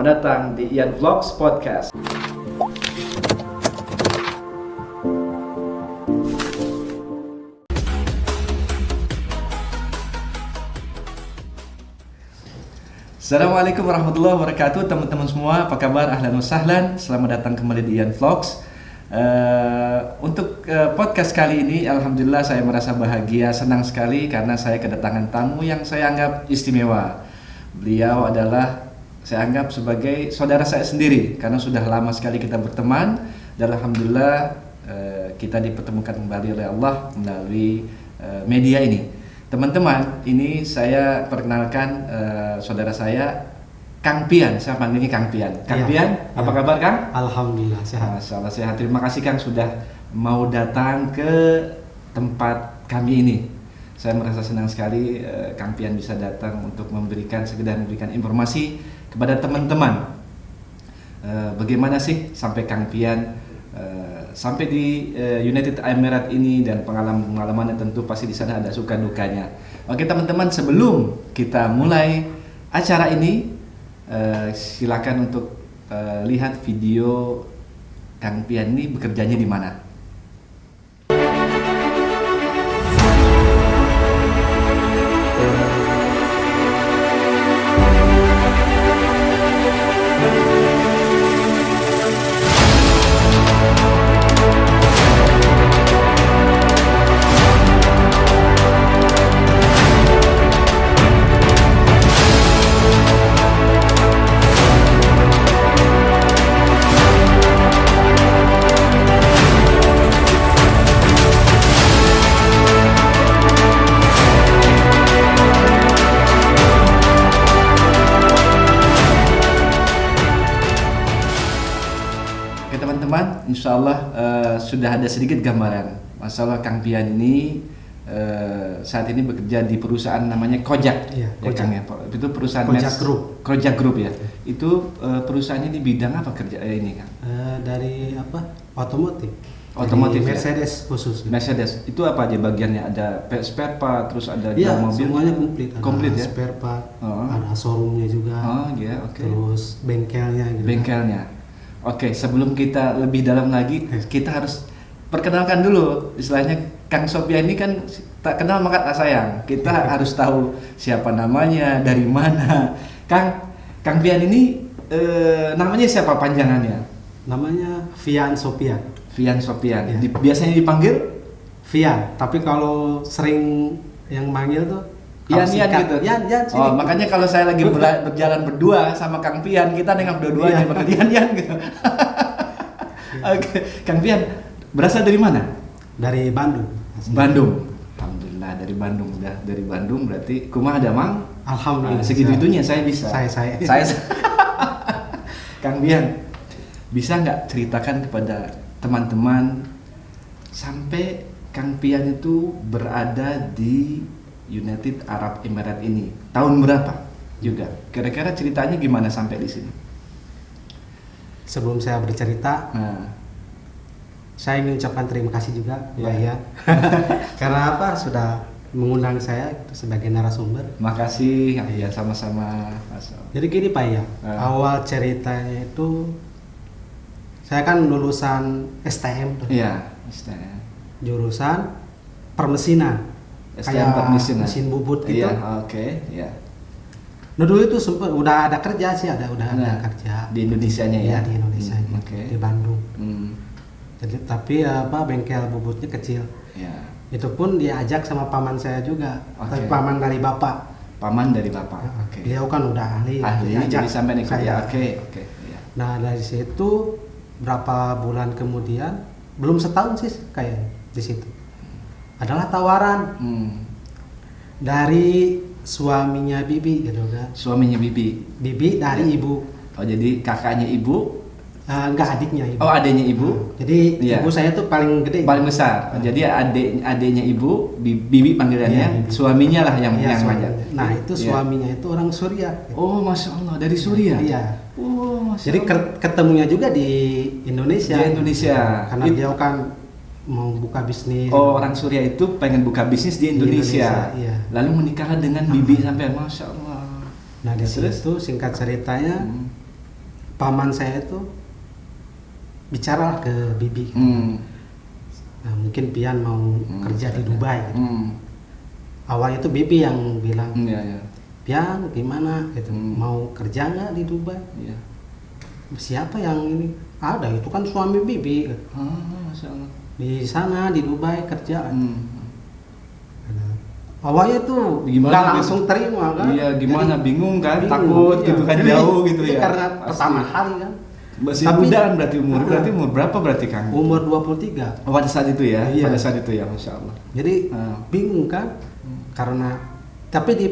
Selamat datang di Ian Vlogs Podcast. Assalamualaikum warahmatullahi wabarakatuh, teman-teman semua, apa kabar? Ahlan wa sahlan, selamat datang kembali di Ian Vlogs. Untuk podcast kali ini, alhamdulillah saya merasa bahagia, senang sekali karena saya kedatangan tamu yang saya anggap istimewa. Beliau adalah saya anggap sebagai saudara saya sendiri karena sudah lama sekali kita berteman dan alhamdulillah kita dipertemukan kembali oleh Allah melalui media ini. Teman-teman, ini saya perkenalkan saudara saya Kang Pian. Saya panggilnya Kang Pian. Kang Pian, apa kabar Kang? Alhamdulillah sehat. Masyaallah sehat. Terima kasih Kang sudah mau datang ke tempat kami ini. Saya merasa senang sekali Kang Pian bisa datang untuk sekedar memberikan informasi kepada teman-teman. Bagaimana sih sampai Kang Pian sampai di United Emirates ini, dan pengalaman-pengalamannya tentu pasti di sana ada suka dukanya. Oke teman-teman, sebelum kita mulai acara ini, silakan untuk lihat video Kang Pian ini bekerjanya di mana. Insya Allah sudah ada sedikit gambaran masalah Kang Pian ini saat ini bekerja di perusahaan namanya Kojak, ya, Kang ya. Itu perusahaan Kojak Group ya. Itu perusahaannya di bidang apa kerja ini Kang? Dari otomotif. Mercedes ya? Khusus. Mercedes itu apa aja bagiannya? Ada spare part, terus ada mobil. Semuanya komplit. Ya? Spare part, ada showroomnya juga. Okay. Terus bengkelnya. Gitu. Bengkelnya. Oke, sebelum kita lebih dalam lagi, kita harus perkenalkan dulu. Istilahnya Kang Sopian ini kan tak kenal maka tak sayang. Kita harus tahu siapa namanya, dari mana. Kang Pian ini namanya siapa panjangannya? Namanya Fian Sopian. Fian Sopian. Ya. Biasanya dipanggil Fian, tapi kalau sering yang manggil tuh Yan gitu. Yan, makanya kalau saya lagi berjalan berdua sama Kang Pian, kita nengok dua-duanya panggil Yan gitu. Oke, Kang Pian berasal dari mana? Dari Bandung. Bandung. Alhamdulillah dari Bandung. Udah dari Bandung berarti kumaha ada Mang? Alhamdulillah. Segitu-gitunya saya bisa. Saya. Kang Pian, bisa nggak ceritakan kepada teman-teman sampai Kang Pian itu berada di United Arab Emirates ini tahun berapa juga? Kira-kira ceritanya gimana sampai di sini? Sebelum saya bercerita, saya ingin ucapkan terima kasih juga Pak Ian. Karena sudah mengundang saya sebagai narasumber. Makasih, ya sama-sama. Jadi gini Pak Ian, awal ceritanya itu saya kan lulusan STM. Iya, STM. Jurusan permesinan. Kayak mesin bubut gitu. Iya, oke. Nah dulu itu sempat udah ada kerja sih, ada kerja di Indonesianya ya. Di Indonesia, di Bandung. Jadi tapi bengkel bubutnya kecil. Ya. Itu pun diajak sama paman saya juga, paman dari bapak. Paman dari bapak. Oke. Beliau kan udah ahli. Jadi sampai ikut ya. Oke. Ya. Nah dari situ berapa bulan kemudian, belum setahun sih kayak di situ. Adalah tawaran dari suaminya Bibi gitu kan. Suaminya Bibi dari ibu. Oh jadi kakaknya ibu? Enggak, adiknya ibu. Oh adiknya ibu. Jadi ibu saya tuh paling gede. Paling besar. Jadi adiknya ibu, Bibi panggilannya. Suaminya lah yang ngajak. Nah itu suaminya itu orang Suriah. Gitu. Oh masya Allah, dari Suriah. Iya. Oh masya Allah. Jadi ketemunya juga di Indonesia. Di Indonesia. Karena dia kan mau buka bisnis. Oh, orang Suriah itu pengen buka bisnis di Indonesia. Iya. Lalu menikah dengan Bibi sampai Masya Allah. Nah di situ singkat ceritanya paman saya itu bicaralah ke bibi. Nah, mungkin Pian mau kerja di Dubai gitu. Awalnya itu bibi yang bilang, Pian gimana gitu, mau kerja nggak di Dubai? Siapa yang ini? Ada, itu kan suami bibi. Masya Allah. Di sana di Dubai kerja. Awalnya tuh Gimana nggak gitu? langsung terima kan? Iya, gimana? Jadi, Bingung kan? bingung, Takut iya. gitu kan, Jadi, jauh gitu ya. Karena Pasti. pertama kali kan. Masih Tapi- muda kan berarti umur berapa berarti Kang? Umur 23. Pada saat itu ya, Iya. pada saat itu ya, Masya Allah. Jadi bingung kan? Karena tapi di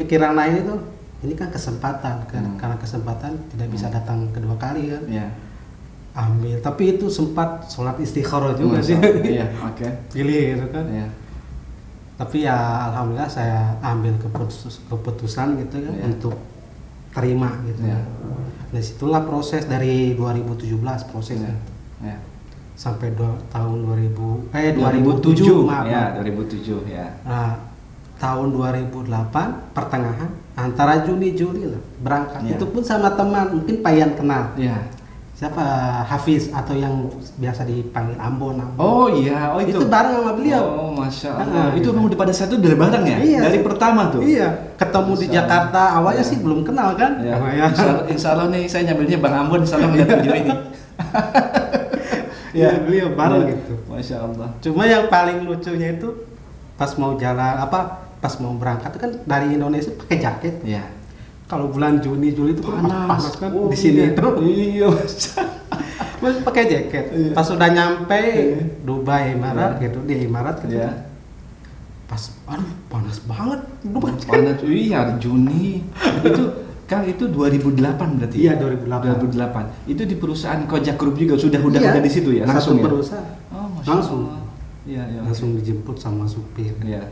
pikiran lain itu ini kan kesempatan kan, karena kesempatan tidak bisa datang kedua kali kan. Iya. Ambil, tapi itu sempat sholat istikharah juga sih. Iya, oke. Pilih gitu kan. Iya. Tapi ya alhamdulillah saya ambil keputusan gitu kan Iya. untuk terima gitu. Iya. Nah, situlah proses dari 2017 prosesnya. Iya. Sampai tahun 2007 2007, maaf. ya 2007 ya. Nah, tahun 2008 pertengahan antara Juni Juli lah berangkat. Iya. Itu pun sama teman, mungkin Payan kenal. Iya. Siapa? Hafiz atau yang biasa dipanggil Ambon. Oh iya, oh Itu bareng sama beliau. Oh, Masya Allah. Itu Gitu. memang pada saat itu dari bareng ya? Iya. Dari pertama tuh? Iya, ketemu di Insya Allah. Jakarta. Awalnya Iya. sih belum kenal kan? Ya. Namanya. Insya Allah nih saya nyambilnya Bang Ambon, insya Allah melihat video ini. Iya, beliau bareng Iya. gitu. Masya Allah. Cuma yang paling lucunya itu pas mau jalan pas mau berangkat kan dari Indonesia pakai jaket. Iya. Kalau bulan Juni Juli itu kan panas kan Oh, di sini iya. itu. Iya. Masih pakai jaket. Iya. Pas udah nyampe Iya. Dubai Emirat Iya. gitu, di Emirat gitu. Iya. Pas aduh panas banget. Dubai. Panas. Iya, Juni. Itu Kang itu 2008 berarti. Iya, 2008. 2008. Itu di perusahaan Kojak Group juga sudah Iya, di situ ya, langsung satu ya. perusahaan. Oh, Masya Langsung. Allah. Iya, iya. Langsung dijemput sama supir. Iya.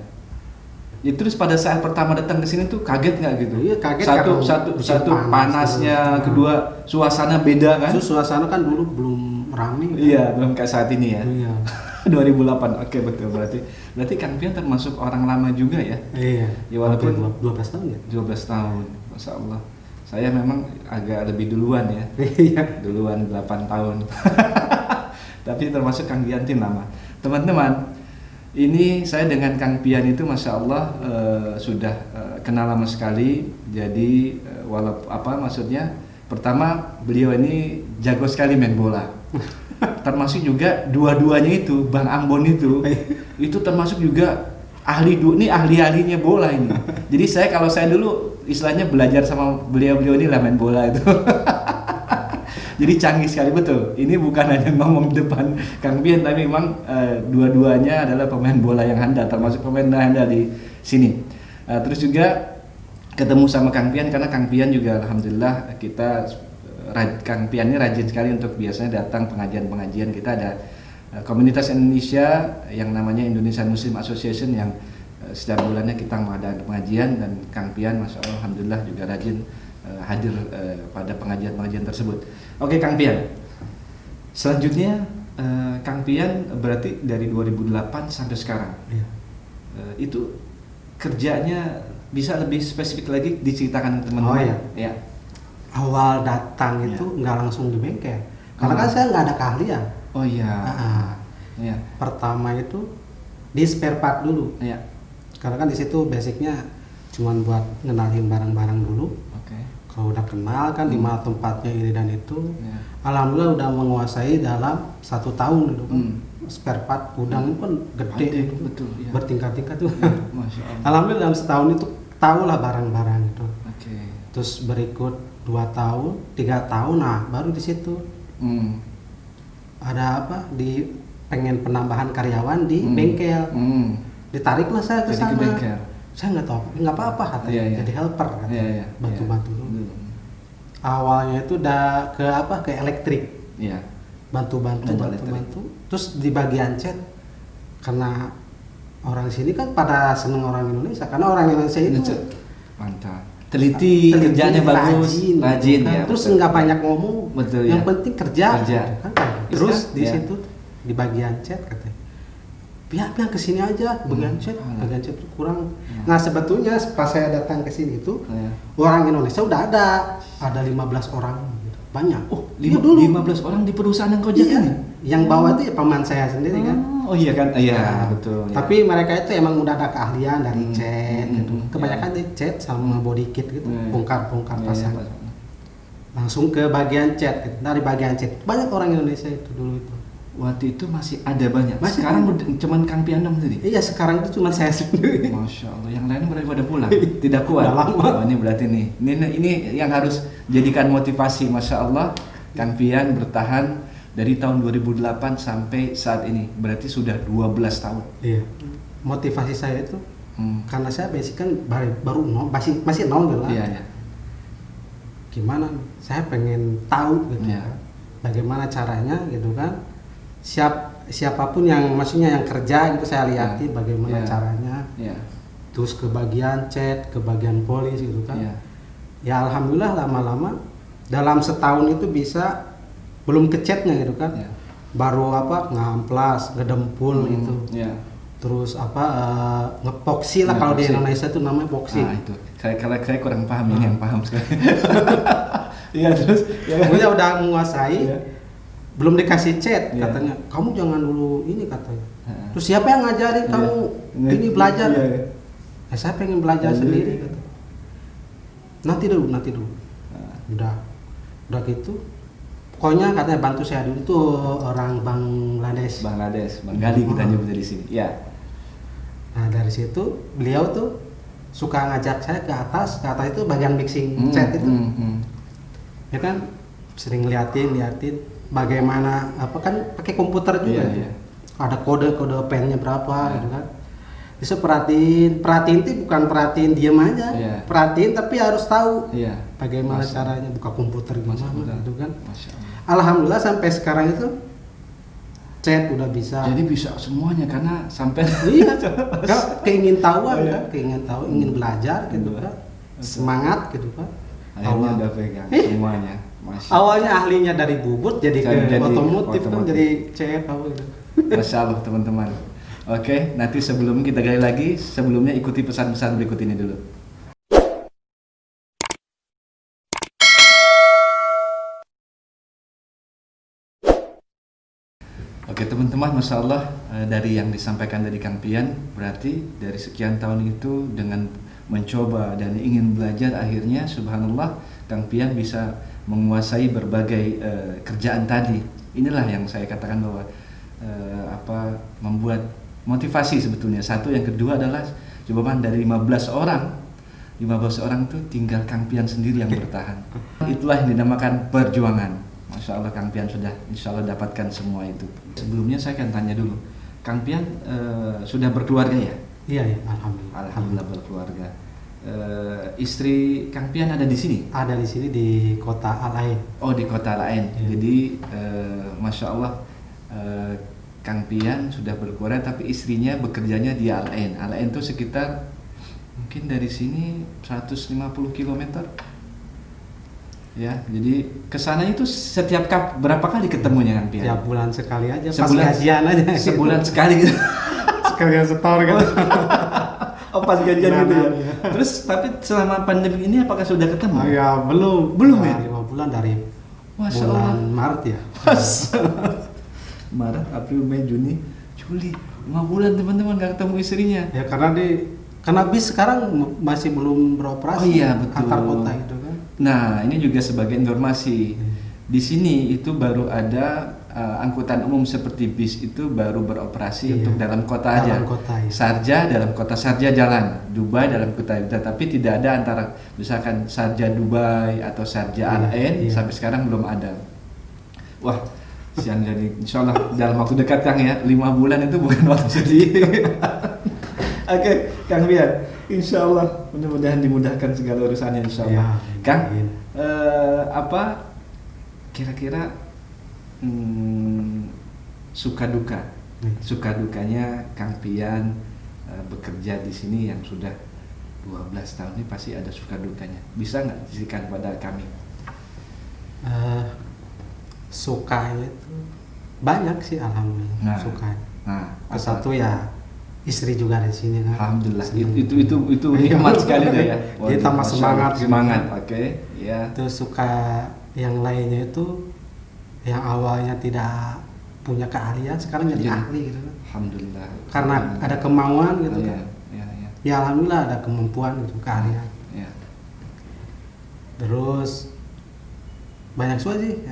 Ya, terus pada saat pertama datang ke sini tuh kaget nggak gitu? Iya, kaget Satu karena satu musim satu panas, panasnya, terus. kedua suasana beda kan? Terus suasana kan dulu belum rame. Kan? Iya, belum kayak saat ini ya. Iya. 2008. Oke, betul. Berarti Kang Pian termasuk orang lama juga ya? Iya. Ya, walaupun- Hampir 12 tahun ya. 12 tahun. Masya Allah. Saya memang agak lebih duluan ya. Iya. Duluan 8 tahun. Tapi termasuk Kang Giantin lama. Teman-teman, ini saya dengan Kang Pian itu Masya Allah sudah kenal lama sekali. Jadi walaupun apa maksudnya, pertama beliau ini jago sekali main bola. Termasuk juga dua-duanya itu Bang Ambon itu termasuk juga ahli-ahlinya bola ini. Jadi kalau saya dulu istilahnya belajar sama beliau-beliau ini lah main bola itu. Jadi canggih sekali, betul. Ini bukan hanya ngomong depan Kang Pian, tapi memang dua-duanya adalah pemain bola yang handal, termasuk pemain handal di sini. Terus juga ketemu sama Kang Pian karena Kang Pian juga alhamdulillah Kang Pian ini rajin sekali untuk biasanya datang pengajian-pengajian. Kita ada komunitas Indonesia yang namanya Indonesia Muslim Association yang setiap bulannya kita mengadakan pengajian, dan Kang Pian Masya Allah alhamdulillah juga rajin hadir pada pengajian-pengajian tersebut. Oke Kang Pian, selanjutnya Kang Pian berarti dari 2008 sampai sekarang. Iya. Itu kerjanya bisa lebih spesifik lagi diceritakan ke teman-teman. Oh, iya. Ya. Awal datang Iya. itu nggak langsung di bengkel. Karena kan saya nggak ada keahlian. Oh iya. Iya. Pertama itu di spare part dulu. Iya. Karena kan di situ basicnya cuman buat ngenalin barang-barang dulu. Oke. Kalau udah kenal kan di mana tempatnya ini dan itu, Iya. alhamdulillah udah menguasai dalam 1 tahun dulu kan. Hmm. Spare part gudang itu kan gede, Gede, itu. betul, iya. Bertingkat-tingkat tuh. Masya Allah. Alhamdulillah dalam setahun itu tahulah barang-barang itu. Oke. Terus berikut 2 tahun, 3 tahun, nah baru di situ Hmm. ada apa pengen penambahan karyawan di bengkel. Ditariklah saya ke Jadi ke sana. bengkel. Saya nggak tahu, nggak apa-apa katanya. Iya, iya. Jadi helper katanya. Iya, iya. Bantu-bantu. Iya. Awalnya itu udah ke elektrik. Iya. Bantu-bantu. Elektrik. Terus di bagian cat, karena orang sini kan pada seneng orang Indonesia, karena orang Indonesia itu Mantap. Teliti, kerjanya bagus, rajin kan? ya. Terus betul. nggak banyak ngomong, Betul, yang ya. penting kerja. Kerja. Gitu kan? Terus di Iya. situ di bagian chat katanya, pihak-pihak kesini aja, bagian chat kurang. Nah sebetulnya pas saya datang ke sini itu orang Indonesia udah ada 15 orang gitu. Banyak. Oh, 15 orang di perusahaan yang kau jaga nih? Yang bawah itu ya paman saya sendiri kan. Oh iya kan, iya betul. Tapi mereka itu emang udah ada keahlian dari chat gitu. Kebanyakan di chat sama body kit gitu, bongkar-bongkar pasang. Langsung ke bagian chat gitu. Dari bagian chat banyak orang Indonesia itu dulu itu. Waktu itu masih ada banyak. Masih sekarang cuman Kang Pian dong tadi. Iya, sekarang itu cuma saya sendiri. Masya Allah, yang lain berarti pada pulang. Tidak kuat. Udah lama. Oh, ini berarti nih. Ini yang harus jadikan motivasi. Masya Allah, Kang Pian bertahan dari tahun 2008 sampai saat ini. Berarti sudah 12 tahun. Iya. Motivasi saya itu karena saya basic kan baru masih nol gitu kan. Iya, iya. Gimana? Saya pengen tahu gitu kan. Bagaimana caranya gitu kan. Siapapun yang maksudnya yang kerja gitu saya lihatin bagaimana caranya. Terus ke bagian chat, ke bagian polis gitu kan. Ya alhamdulillah lama-lama dalam setahun itu bisa belum ke chatnya gitu kan. Baru ngamplas, ngedempul gitu. Terus ngepoksi lah kalau di Indonesia itu namanya poksi. Nah itu, saya kurang paham ini yang paham sekali. Iya terus, pokoknya udah menguasai. Belum dikasih chat katanya, kamu jangan dulu ini katanya. Terus siapa yang ngajarin kamu ini belajar? Saya pengen belajar sendiri kata. Nanti dulu. Udah gitu. Pokoknya katanya bantu saya dulu tuh orang Bangladesh, Bang Gali kita nyebutnya di sini. Ya. Nah dari situ beliau tuh suka ngajak saya ke atas itu bagian mixing chat itu. Ya kan sering liatin bagaimana kan pakai komputer juga. Ada kode pennya berapa gitu kan. Bisa perhatiin itu bukan perhatiin diam aja. Perhatiin tapi harus tahu bagaimana caranya buka komputer gimana gitu kan. Alhamdulillah sampai sekarang itu chat udah bisa. Jadi bisa semuanya karena sampai keingin tahu, ingin belajar gitu kan. Semangat gitu kan. Akhirnya udah pegang semuanya. Awalnya ahlinya dari bubut jadi otomotif kan jadi chat gitu. Masya Allah teman-teman. Oke, nanti sebelum kita gali lagi, sebelumnya ikuti pesan-pesan berikut ini dulu. Oke teman-teman, Masya Allah dari yang disampaikan dari Kang Pian, berarti dari sekian tahun itu dengan mencoba dan ingin belajar, akhirnya subhanallah Kang Pian bisa menguasai berbagai kerjaan tadi. Inilah yang saya katakan bahwa membuat motivasi sebetulnya. Satu, yang kedua adalah coba dari 15 orang itu tinggal Kang Pian sendiri yang bertahan. Itulah yang dinamakan perjuangan. Masya Allah Kang Pian sudah insya Allah dapatkan semua itu. Sebelumnya saya akan tanya dulu, Kang Pian sudah berkeluarga ya? Iya, Alhamdulillah berkeluarga. Istri Kang Pian ada di sini? Ada di sini di kota Al-Ain. Oh di kota Al-Ain. Jadi Masya Allah Kang Pian sudah berkeluarga tapi istrinya bekerjanya di Al-Ain. Al-Ain itu sekitar mungkin dari sini 150 km. Ya, jadi kesana itu setiap berapa kali ketemunya Kang Pian? Tiap bulan sekali aja, pas gajian aja. Sebulan sekali gitu. Sekalian setor kan. Oh pas gajian gitu ya. Terus tapi selama pandemi ini apakah sudah ketemu? Ya belum ya. 5 bulan dari bulan Maret ya. Maret, April, Mei, Juni, Juli, 5 bulan teman-teman gak ketemu istrinya. Ya karena bis sekarang masih belum beroperasi. Oh iya betul. Antar kota itu kan. Nah ini juga sebagai informasi. Di sini itu baru ada angkutan umum seperti bis itu baru beroperasi untuk dalam kota aja. Sharjah dalam kota Sharjah jalan, Dubai dalam kota, tapi tidak ada antara misalkan Sharjah Dubai atau Sharjah Al-Ain sampai sekarang belum ada. Wah, siang jadi insyaallah dalam waktu dekat Kang ya, 5 bulan itu bukan waktu sedih. Oke, Kang Pian, insyaallah mudah-mudahan dimudahkan segala urusannya insyaallah. Kang, apa kira-kira suka dukanya Kang Pian bekerja di sini yang sudah 12 tahun ini pasti ada suka dukanya. Bisa nggak diberikan pada kami? Sukanya itu banyak sih alhamdulillah. Suka. Satu ya istri juga di sini kan. Alhamdulillah. Senang. Itu nikmat sekali deh ya. Dia tambah semangat. Semangat. Oke. Ya. Itu suka yang lainnya itu yang awalnya tidak punya keahlian sekarang jadi ahli gitu kan. Alhamdulillah. Karena ada kemauan gitu kan. Ya. Ya alhamdulillah ada kemampuan gitu, keahlian. Ya. Terus banyak sih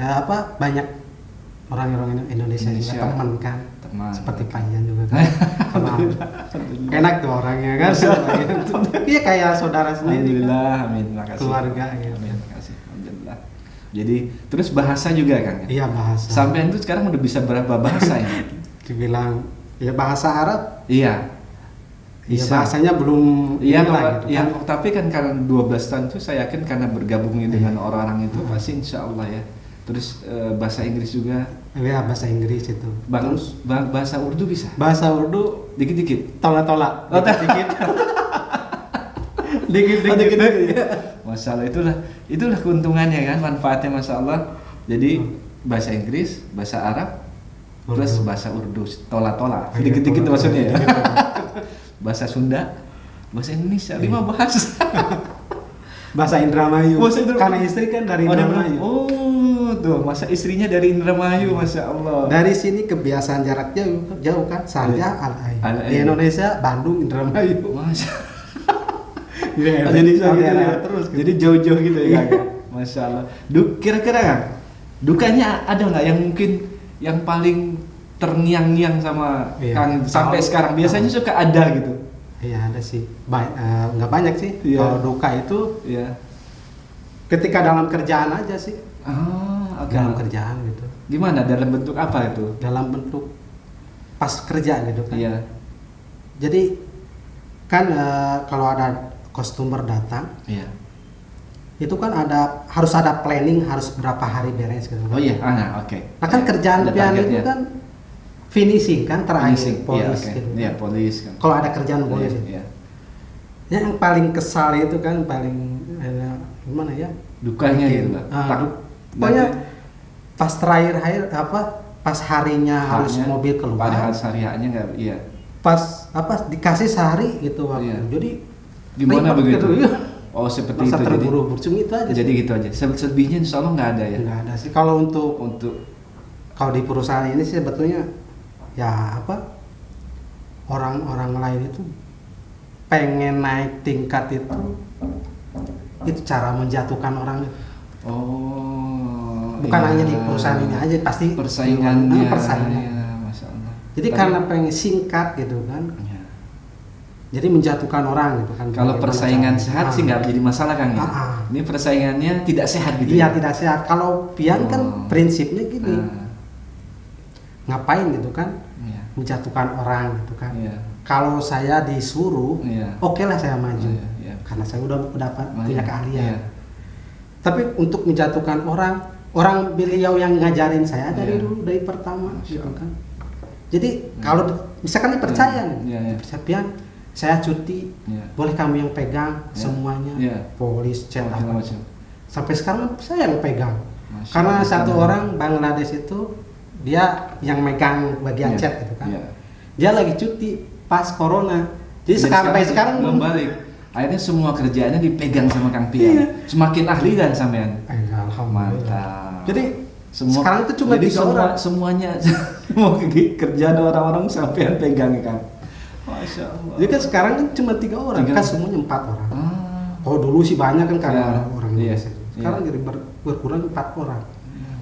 banyak orang-orang Indonesia juga teman kan. Seperti Pak Ian juga kan. Enak tuh orangnya kan. Iya kayak saudara sendiri. Alhamdulillah, amin. Terima kasih. Keluarga gitu. Amin, terima kasih. Alhamdulillah. Jadi terus bahasa juga kan? Iya bahasa. Sampai itu sekarang udah bisa berapa bahasa ya? Dibilang ya bahasa Arab. Iya. Ya, bahasanya belum iya gitu ya, kan. Tapi kan karena 12 tahun itu saya yakin karena bergabungnya dengan orang-orang itu pasti insya Allah ya. Terus bahasa Inggris juga. Iya bahasa Inggris itu. Terus bahasa Urdu bisa? Bahasa Urdu dikit-dikit. Tolak-tolak. Dikit-dikit. Dikit-dikit. Masya Allah itulah keuntungannya kan, manfaatnya Masya Allah. Jadi bahasa Inggris, bahasa Arab, plus bahasa Urdu, tola-tola. Dikit-dikit maksudnya ya. Bahasa Sunda, bahasa Indonesia, 5 bahasa. Bahasa Indramayu. Karena istri kan dari Indramayu. Oh, tuh masa istrinya dari Indramayu, Masya Allah. Dari sini kebiasaan jaraknya jauh kan, saya Al-Ain. Di Indonesia, Bandung, Indramayu. Masya. Jadi terus. Jadi jauh-jauh gitu ya, Kang. Masya Allah. Kira-kira Kang, dukanya ada nggak yang mungkin yang paling terniang-niang sama Kang sampai sekarang? Biasanya suka ada gitu. Iya ada sih, nggak banyak sih. Iya. Kalau duka itu, ketika dalam kerjaan aja sih. Dalam kerjaan gitu. Gimana? Dalam bentuk apa itu? Dalam bentuk pas kerja gitu kan. Iya. Jadi kan kalau ada customer datang, itu kan harus ada planning, harus berapa hari beres gitu. Oh iya, oke. Nah kan kerjaan pian itu kan finishing kan terakhir, polis gitu. Iya, polis kan. Kalau ada kerjaan polis itu. Yang paling kesal itu kan paling gimana ya? Dukanya gitu lah. Pokoknya pas terakhir pas harinya harus mobil keluar. Pada hari-harinya enggak, iya. Pas dikasih sehari gitu waktu. Jadi gimana begitu? Gitu. Oh seperti masa itu. Terburu-buru itu aja. Jadi gitu aja. Selebihnya insya Allah nggak ada ya. Nggak ada sih. Kalau untuk kalau di perusahaan ini sih sebetulnya ya orang-orang lain itu pengen naik tingkat itu cara menjatuhkan orang. Oh. Bukan hanya di perusahaan ini aja, pasti persaingannya. Masya Allah. Jadi karena pengen singkat gitu kan. Jadi menjatuhkan orang gitu kan. Kalau persaingan sehat sih nggak jadi masalah Kang ya. Ini persaingannya tidak sehat gitu. Iya, tidak sehat. Kalau pian kan prinsipnya gini. Ngapain gitu kan? Menjatuhkan orang gitu kan. Kalau saya disuruh, oke lah saya maju. Karena saya udah dapat punya keahlian. Tapi untuk menjatuhkan orang beliau yang ngajarin saya dari dulu, dari pertama gitu kan. Jadi kalau misalkan dipercaya nih, pian saya cuti, boleh kamu yang pegang semuanya, polis, chat apa macam. Sampai sekarang saya yang pegang. Karena satu orang Bangladesh itu dia yang megang bagian chat gitu kan. Dia lagi cuti pas corona. Jadi sampai sekarang belum balik. Akhirnya semua kerjaannya dipegang sama Kang Pian. Semakin ahli dan sampean. Alhamdulillah. Jadi sekarang itu cuma jadi 3 orang. Semuanya semua kerjaan orang-orang sampean pegang Kang. Masya Allah. Jadi kan sekarang kan cuma 3 orang, kan semuanya 4 orang. Oh dulu sih banyak kan karena orang Indonesia. Sekarang jadi berkurang 4 orang.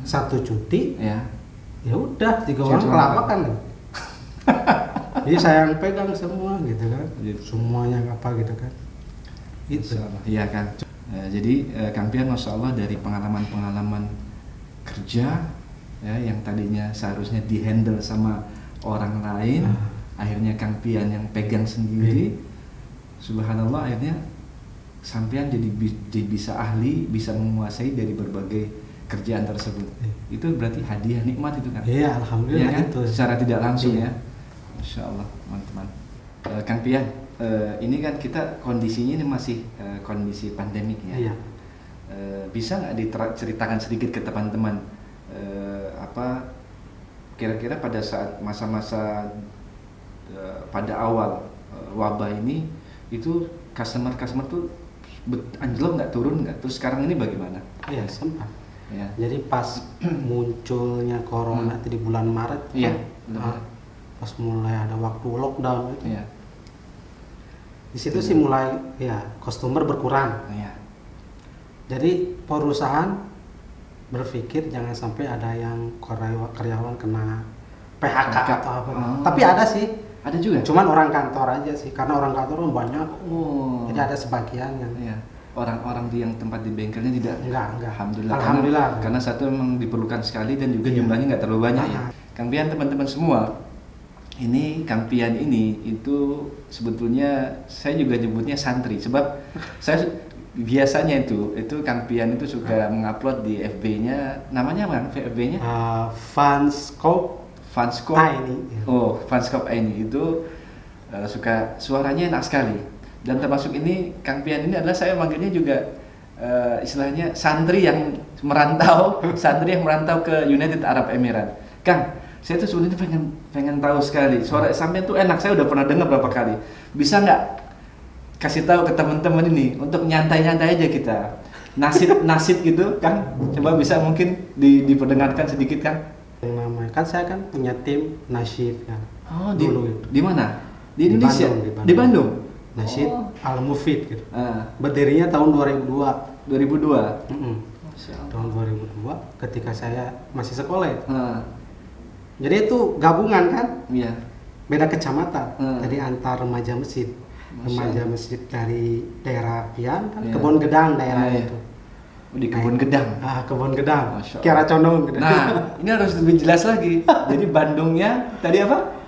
Satu cuti, ya udah 3 orang kelapakan. Jadi saya yang pegang semua gitu kan. Semuanya apa gitu kan. Itu. Iya kan. Jadi Kang Pian Masya Allah dari pengalaman-pengalaman kerja ya yang tadinya seharusnya dihandle sama orang lain. Akhirnya Kang Pian yang pegang sendiri. Subhanallah akhirnya sampean jadi bisa ahli, bisa menguasai dari berbagai kerjaan tersebut. Itu berarti hadiah nikmat itu kan? Iya, alhamdulillah ya kan? itu. Secara tidak langsung ya. Masya Allah, teman-teman. Kang Pian, ini kan kita kondisinya ini masih kondisi pandemik ya. Iya. Bisa nggak diceritakan sedikit ke teman-teman kira-kira pada saat masa-masa pada awal wabah ini itu customer tuh anjlok nggak, turun nggak? Terus sekarang ini bagaimana? Iya, sempat. Ya. Jadi pas munculnya corona di bulan Maret, Iya. Pas mulai ada waktu lockdown itu, Iya. di situ sih mulai ya customer berkurang. Iya. Jadi perusahaan berpikir jangan sampai ada yang karyawan kena PHK atau apa. Tapi ada sih. Ada juga. Cuman orang kantor aja sih, karena orang kantor banyak. Oh. Jadi ada sebagian yang. Iya. Orang-orang yang tempat di bengkelnya tidak. Enggak. Alhamdulillah. Karena satu memang diperlukan sekali dan juga jumlahnya nggak terlalu banyak ya. Kang Pian, teman-teman semua, ini Kang Pian ini itu sebetulnya saya juga nyebutnya santri, sebab saya biasanya itu Kang Pian itu suka mengupload di FB-nya, namanya apa FB-nya? Fanscope ini. Oh, Fanscope ini itu suka suaranya enak sekali. Dan termasuk ini Kang Pian ini adalah saya manggilnya juga istilahnya santri yang merantau ke United Arab Emirates. Kang, saya tuh sebenarnya pengen tahu sekali suara sampean tuh enak, saya udah pernah dengar berapa kali. Bisa nggak kasih tahu ke teman-teman ini untuk nyantai-nyantai aja kita nasib gitu, Kang? Coba bisa mungkin diperdengarkan sedikit, Kang? Namanya kan saya kan punya tim nasyid kan. Oh, dulu di mana? Di Indonesia. Di Bandung. Nasyid Al Mufid gitu. Ah. Berdirinya tahun 2002. 2002. Tahun 2002 ketika saya masih sekolah itu. Jadi itu gabungan kan? Iya. Beda kecamatan. Jadi antar remaja masjid. Remaja masjid dari daerah Pian kan, Kebon Gedang daerah itu. Di Kebon Gedang. Kebon Gedang. Kiara Condong. Nah, ini harus lebih jelas lagi. Jadi Bandungnya tadi apa?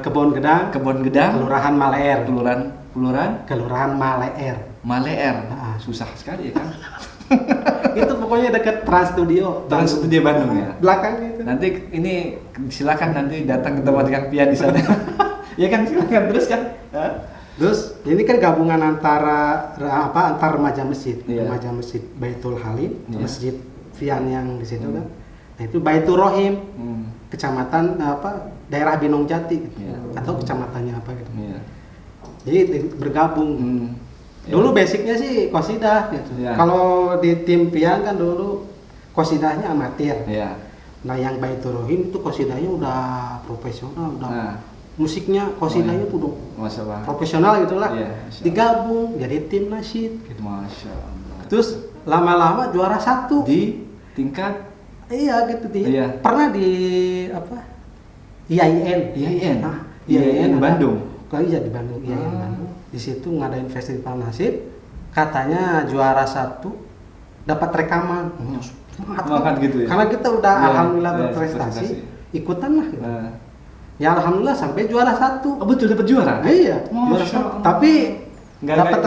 Kebon Gedang. Kelurahan Maleer. Kelurahan Maleer. Susah sekali ya, Kang. Itu pokoknya dekat Trans Studio Bandung ya. Belakangnya itu. Nanti ini silakan nanti datang ke tempat Kang Pian di sana. Ya kan, silakan terus kan. Terus ini kan gabungan antar remaja masjid, remaja masjid Baitul Halim, masjid Pian yang di situ kan. Nah itu Baitur Rohim, kecamatan daerah Binong Jati atau kecamatannya apa gitu. Jadi bergabung. Dulu basicnya sih qasidah gitu. Kalau di tim Pian kan dulu qasidahnya amatir. Nah yang Baitur Rohim itu qasidahnya udah profesional, musiknya qasidahnya tuh profesional gitulah. Digabung jadi tim nasyid gitu. Masya Allah. Terus lama-lama juara 1 di tingkat gitu pernah di IAIN. IAIN Bandung. Iya di Bandung, Bandung. Di situ ngadain festival nasyid, katanya juara 1 dapat rekaman. Semangat gitu ya. Karena kita udah alhamdulillah berprestasi, ikutan lah gitu. Ya alhamdulillah sampai juara 1. Oh, betul dapat juara? Iya, juara 1. Tapi nggak dapat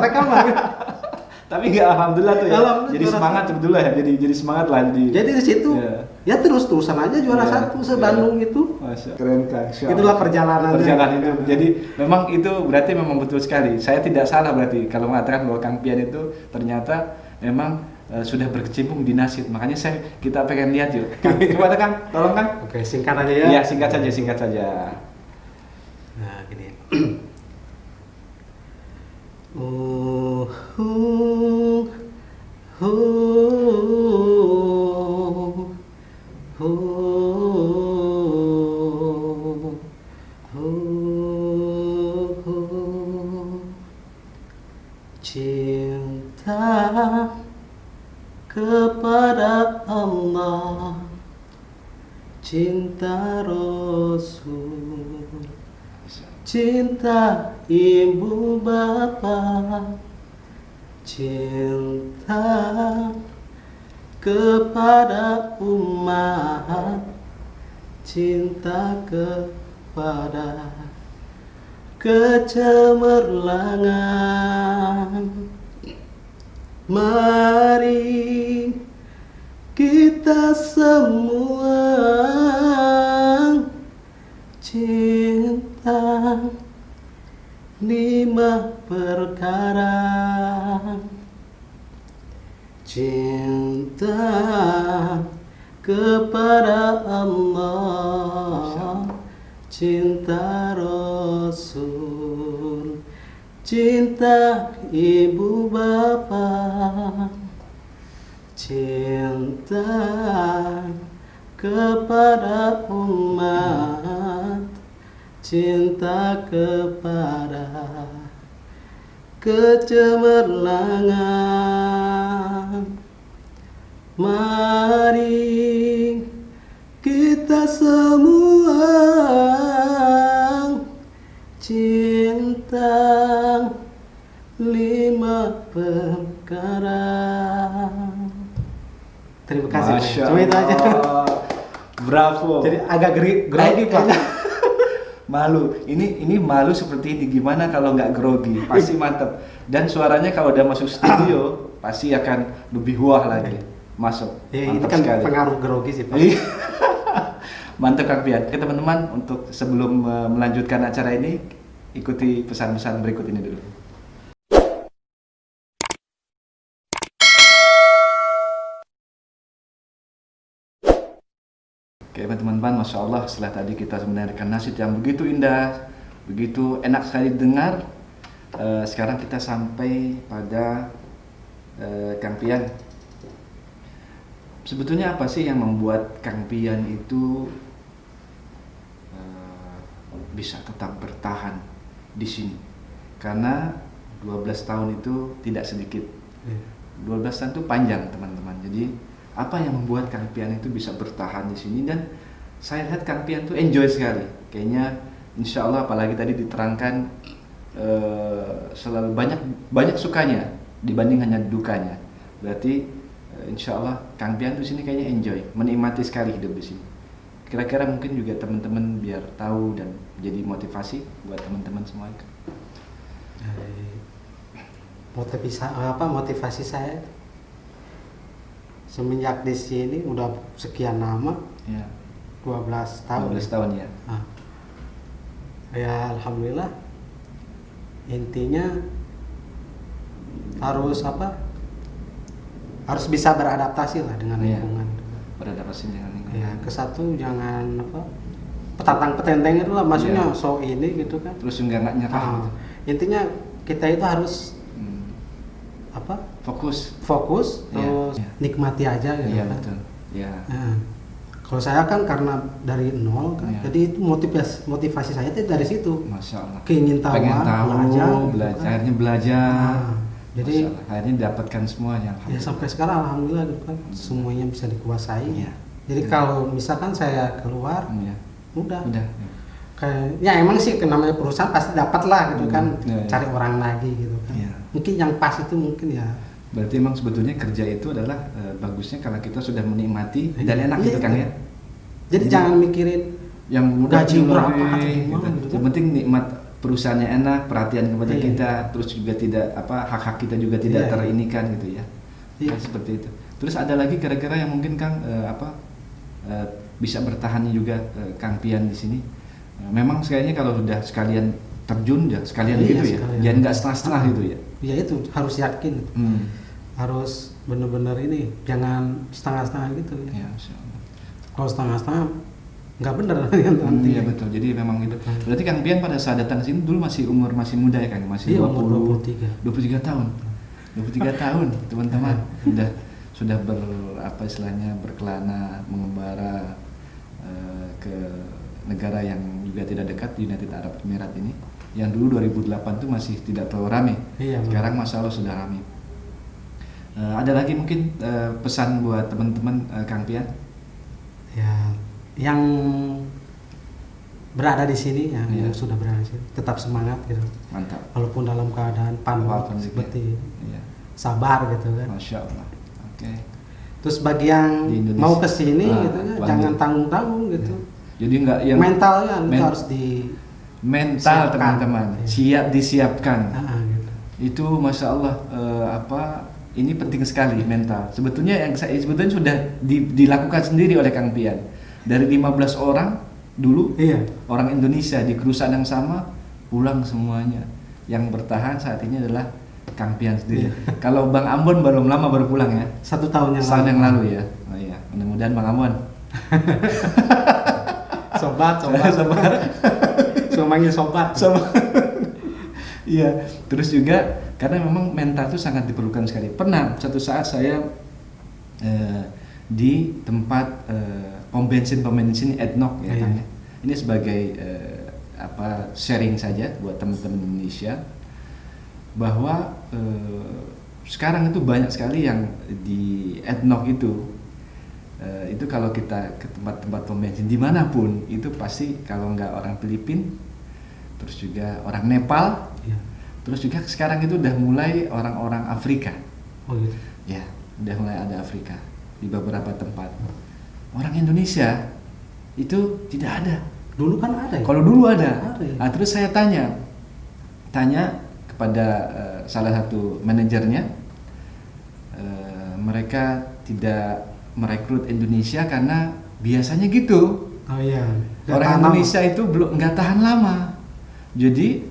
rekaman. Tapi nggak alhamdulillah tuh ya. Jadi semangat sebetulnya ya. Jadi semangat lah. Jadi di situ ya terus-terusan aja juara 1 se-Bandung itu. Masya. Keren kan. Itulah perjalanan itu. Jadi memang itu berarti memang betul sekali. Saya tidak salah berarti kalau mengatakan bahwa Kang Pian itu ternyata memang sudah berkecimpung di nasyid. Makanya kita pengen lihat yuk. Gimana Kang? Tolong Kang. Oke, singkat aja ya. Iya, singkat saja. Nah, gini. Cinta kepada Allah, cinta Rasul, cinta ibu bapa, cinta kepada umat, cinta kepada kecemerlangan. Mari kita semua cinta 5 perkara. Cinta kepada Allah, cinta Rasul, cinta ibu bapa, cinta kepada umat, cinta kepada kecemerlangan. Mari kita semua cinta 5 perkara. Terima kasih. Masya Cuma itu aja. Bravo. Jadi agak grogi Pak. Malu. Ini malu seperti ini. Gimana kalau nggak grogi? Pasti mantap. Dan suaranya kalau udah masuk studio pasti akan lebih wah lagi. Masuk. Ya, ini Mantap kan sekali. pengaruh grogi sih Pak. Mantap Kang Pian. Oke teman-teman, untuk sebelum melanjutkan acara ini, ikuti pesan-pesan berikut ini dulu. Oke teman-teman, Masya Allah, setelah tadi kita mendengarkan nasyid yang begitu indah, begitu enak sekali didengar, sekarang kita sampai pada Kang Pian. Sebetulnya apa sih yang membuat Kang Pian itu bisa tetap bertahan di sini? Karena 12 tahun itu tidak sedikit. 12 tahun itu panjang teman-teman. Jadi apa yang membuat Kang Pian itu bisa bertahan di sini? Dan saya lihat Kang Pian itu enjoy sekali. Kayaknya insya Allah, apalagi tadi diterangkan selalu banyak sukanya dibanding hanya dukanya. Berarti insya Allah Kang Pian di sini kayaknya enjoy, menikmati sekali hidup di sini. Kira-kira mungkin juga teman-teman biar tahu dan jadi motivasi buat teman-teman semua. Motivasi saya semenjak di sini udah sekian lama, ya. 12 tahun. 12 tahun ya. Ya alhamdulillah. Intinya harus bisa beradaptasi lah dengan lingkungan. Beradaptasi dengan lingkungan. Ya, ke satu jangan petantang-petenteng itu lah, maksudnya so ini gitu kan. Terus juga nggak nyerah. Gitu. Intinya kita itu harus fokus, terus nikmati aja gitu kan. Betul. Ya. Nah, kalau saya kan karena dari nol kan, jadi itu motivasi saya itu dari situ. Masya Allah. Pengen tahu, belajar, akhirnya belajar. Jadi akhirnya dapatkan semuanya. Ya sampai sekarang alhamdulillah gitu kan, semuanya bisa dikuasai. Jadi kalau misalkan saya keluar, udah. Kayak emang sih namanya perusahaan pasti dapat lah gitu kan, cari orang lagi gitu kan. Mungkin yang pas itu mungkin ya. Berarti emang sebetulnya kerja itu adalah bagusnya kalau kita sudah menikmati dan enak gitu Kang ya. Jadi jangan mikirin yang gaji berapa gitu. Yang penting nikmat perusahaannya enak, perhatian kepada kita, terus juga tidak hak-hak kita juga tidak terinikan gitu ya. Seperti itu. Terus ada lagi kira-kira yang mungkin Kang bisa bertahan juga Kang Pian di sini. Memang kayaknya kalau sudah sekalian terjun ya sekalian gitu ya. Jangan nggak setengah-setengah gitu ya. Iya itu harus yakin. Harus benar-benar ini, jangan setengah-setengah gitu ya. Kalau setengah-setengah nggak bener nanti. Iya betul. Jadi memang gitu. Berarti Kang Pian pada saat datang sini dulu masih muda ya Kang, masih 23 tahun. 23 tahun, teman-teman. Sudah berkelana, mengembara ke negara yang juga tidak dekat, di United Arab Emirates ini. Yang dulu 2008 itu masih tidak terlalu ramai. Sekarang Masya Allah sudah ramai. Ada lagi mungkin pesan buat teman-teman Kang Pian? Ya, yang berada di sini yang sudah berada di sini tetap semangat gitu. Mantap. Walaupun dalam keadaan pandemi seperti sabar gitu kan. Masya Allah. Oke. Terus bagi yang mau ke sini gitu kan, jangan tanggung-tanggung gitu. Jadi enggak yang mentalnya harus di mental teman-teman siap disiapkan. Gitu. Itu Masya Allah ini penting sekali mental. Sebetulnya sudah dilakukan sendiri oleh Kang Pian. Dari 15 orang dulu orang Indonesia di perusahaan yang sama pulang semuanya. Yang bertahan saat ini adalah Kang Pian sendiri. Kalau Bang Ambon baru pulang ya. 1 tahun yang lalu ya. Oh iya, mudah-mudahan Bang Ambon sobat. Sobat. Semua manggil sobat. Iya, terus juga karena memang mental itu sangat diperlukan sekali. Pernah satu saat saya di tempat pom bensin ADNOC ya. Iya. Ini sebagai sharing saja buat teman-teman Indonesia bahwa sekarang itu banyak sekali yang di ADNOC itu kalau kita ke tempat-tempat pom bensin dimanapun itu pasti kalau nggak orang Filipina, terus juga orang Nepal, Iya. terus juga sekarang itu udah mulai orang-orang Afrika. Oh gitu. Ya, udah mulai ada Afrika di beberapa tempat. Orang Indonesia itu tidak ada. Dulu kan ada ya? Kalau dulu ada. Ada ya? Nah, terus saya tanya kepada salah satu manajernya, mereka tidak merekrut Indonesia karena biasanya gitu. Oh iya. Nggak Orang tahan Indonesia itu belum nggak tahan lama. Jadi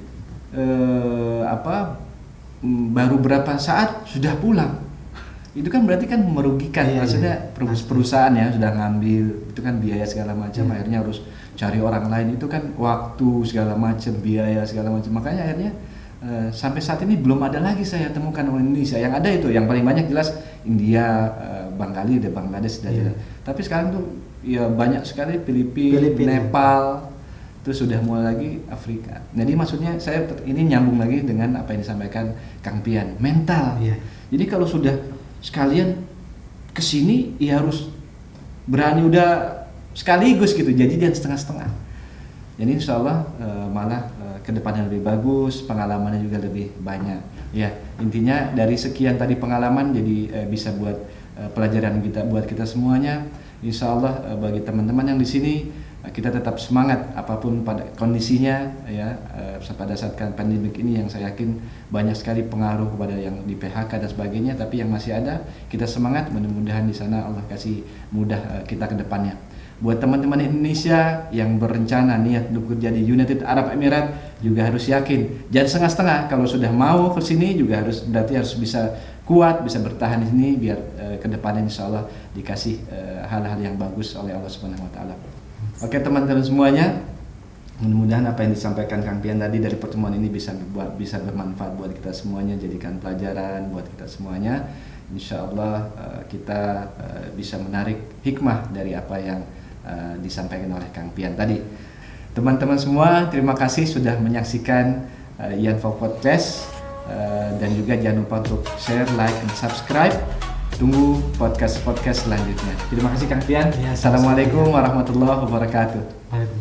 baru berapa saat sudah pulang. Itu kan berarti kan merugikan. Iya, Maksudnya iya. perusahaan ya sudah ngambil itu kan biaya segala macam, Iya. akhirnya harus cari orang lain, itu kan waktu segala macam, biaya segala macam. Makanya akhirnya sampai saat ini belum ada lagi saya temukan orang Indonesia. Yang ada itu yang paling banyak jelas India, Bangladesh, dan Iya. tapi sekarang tuh ya banyak sekali Filipina, Nepal, terus sudah mulai lagi Afrika. Jadi maksudnya saya ini nyambung lagi dengan apa yang disampaikan Kang Pian, mental. Iya. Jadi kalau sudah sekalian kesini ya harus berani udah sekaligus gitu, jadi jangan setengah-setengah. Jadi insya Allah malah kedepannya lebih bagus, pengalamannya juga lebih banyak. Ya intinya dari sekian tadi pengalaman jadi bisa buat pelajaran kita buat kita semuanya. Insya Allah bagi teman-teman yang di sini kita tetap semangat apapun pada kondisinya ya, pada saat pandemik ini yang saya yakin banyak sekali pengaruh kepada yang di PHK dan sebagainya, tapi yang masih ada kita semangat, mudah-mudahan di sana Allah kasih mudah kita ke depannya. Buat teman-teman Indonesia yang berencana niat untuk kerja di United Arab Emirates juga harus yakin, jangan setengah-setengah. Kalau sudah mau ke sini juga berarti harus bisa kuat, bisa bertahan di sini biar ke depannya insya Allah dikasih hal-hal yang bagus oleh Allah Subhanahu Wa Taala. Oke teman-teman semuanya, mudah-mudahan apa yang disampaikan Kang Pian tadi dari pertemuan ini bisa bermanfaat buat kita semuanya, jadikan pelajaran buat kita semuanya. Insya Allah kita bisa menarik hikmah dari apa yang disampaikan oleh Kang Pian tadi. Teman-teman semua, terima kasih sudah menyaksikan Ian Vlog Podcast, dan juga jangan lupa untuk share, like, dan subscribe. Tunggu podcast selanjutnya. Terima kasih Kang Pian. Ya, Assalamualaikum warahmatullahi wabarakatuh. Waalaikumsalam.